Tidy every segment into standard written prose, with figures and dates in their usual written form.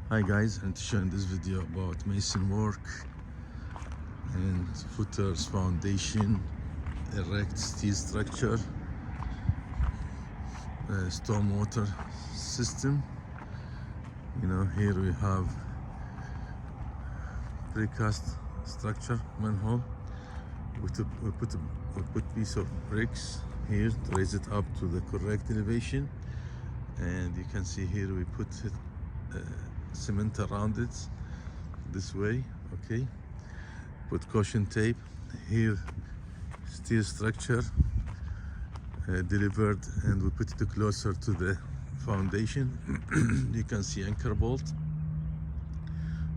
Hi guys, I'm showing this video about mason work and footers, foundation, erect steel structure, stormwater system. Here we have precast structure manhole. We put piece of bricks here to raise it up to the correct elevation, and you can see here we put it, cement around it this way. Okay, put caution tape here, steel structure delivered, and we put it closer to the foundation. You can see anchor bolt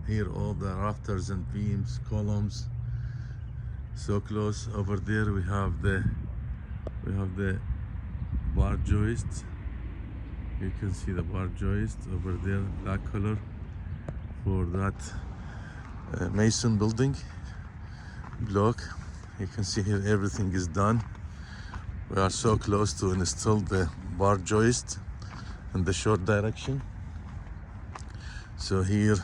here, all the rafters and beams, columns, so close. Over there we have the bar joist. You can see the bar joist over there, black color, for that mason building block. You can see here everything is done. We are so close to install the bar joist in the short direction. So here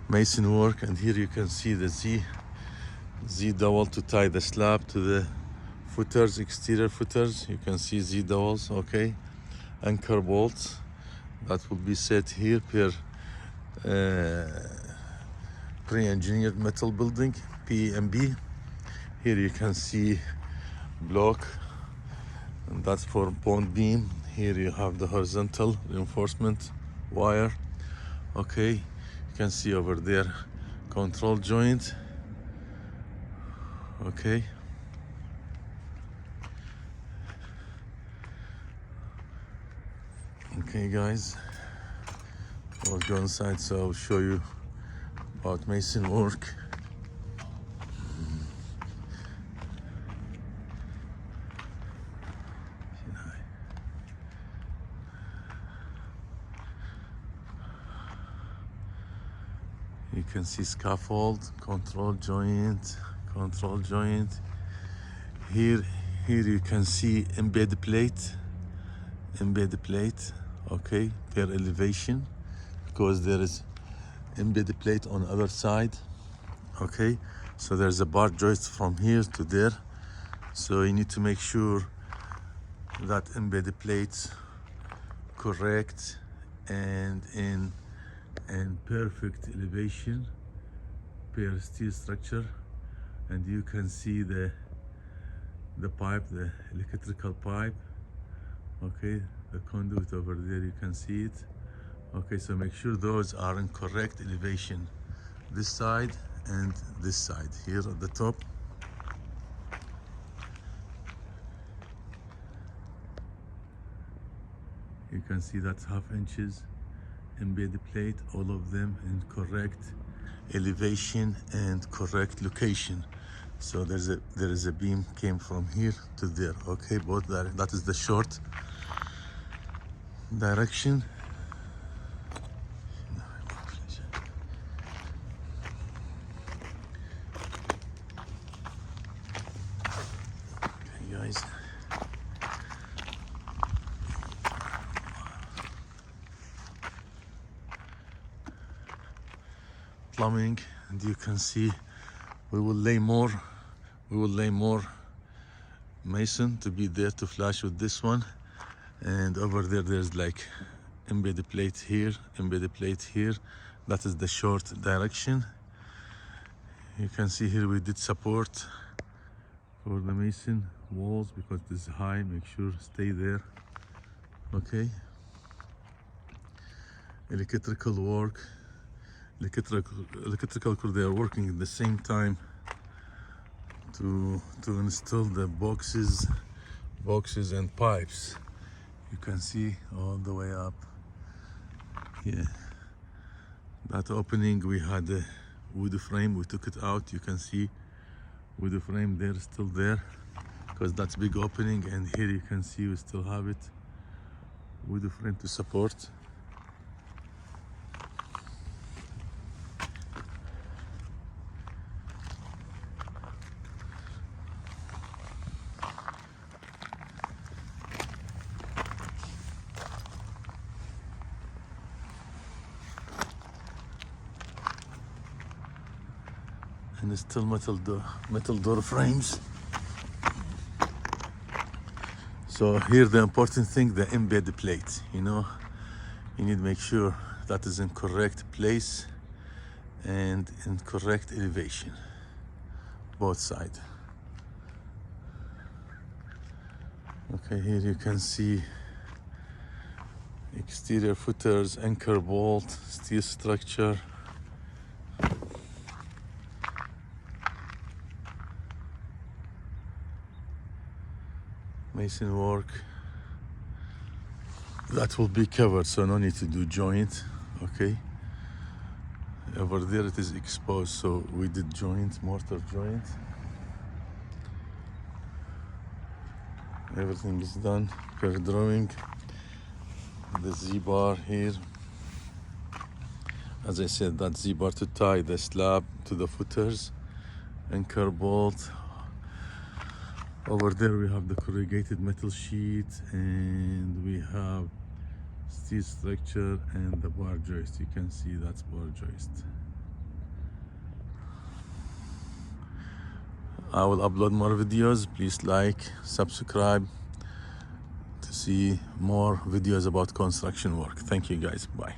mason work, and here you can see the Z dowel to tie the slab to the footers, exterior footers. You can see Z dowels. Okay, anchor bolts that will be set here per pre-engineered metal building, PMB. Here you can see block, and that's for bond beam. Here you have the horizontal reinforcement wire. Okay, you can see over there control joint. Okay, guys, I'll go inside, so I'll show you about mason work. You can see scaffold, control joint. Here you can see embedded plate. Okay, per elevation, because there is embedded plate on the other side. Okay, so there's a bar joist from here to there, so you need to make sure that embedded plates correct and in perfect elevation per steel structure. And you can see the pipe, the electrical pipe. Okay, the conduit over there, you can see it. Okay, so make sure those are in correct elevation, this side and this side here at the top. You can see that's half inches embedded plate, all of them in correct elevation and correct location. So there is a beam came from here to there. Okay, both that is the short direction. Okay, guys, plumbing, and you can see we will lay more mason to be there to flash with this one. And over there there's like embedded plate here, that is the short direction. You can see here we did support for the mason walls because this is high. Make sure stay there. Okay, electrical work, electrical crew, they are working at the same time to install the boxes and pipes. You can see all the way up. Yeah, that opening, we had a wood frame, we took it out. You can see wood frame there, still there, because that's big opening. And here you can see we still have it, wood frame to support. and it's still metal door frames. So here the important thing, the embed plate, you know, you need to make sure that is in correct place and in correct elevation, both sides. Okay, here you can see exterior footers, anchor bolt, steel structure. Mason work. That will be covered, so no need to do joint, okay? Over there it is exposed, so we did joint, mortar joint. Everything is done per drawing. The Z-bar here. As I said, that Z-bar to tie the slab to the footers. Anchor bolt. Over there we have the corrugated metal sheet, and we have steel structure and the bar joist. You can see that's bar joist. I will upload more videos. Please like, subscribe to see more videos about construction work. Thank you guys. Bye.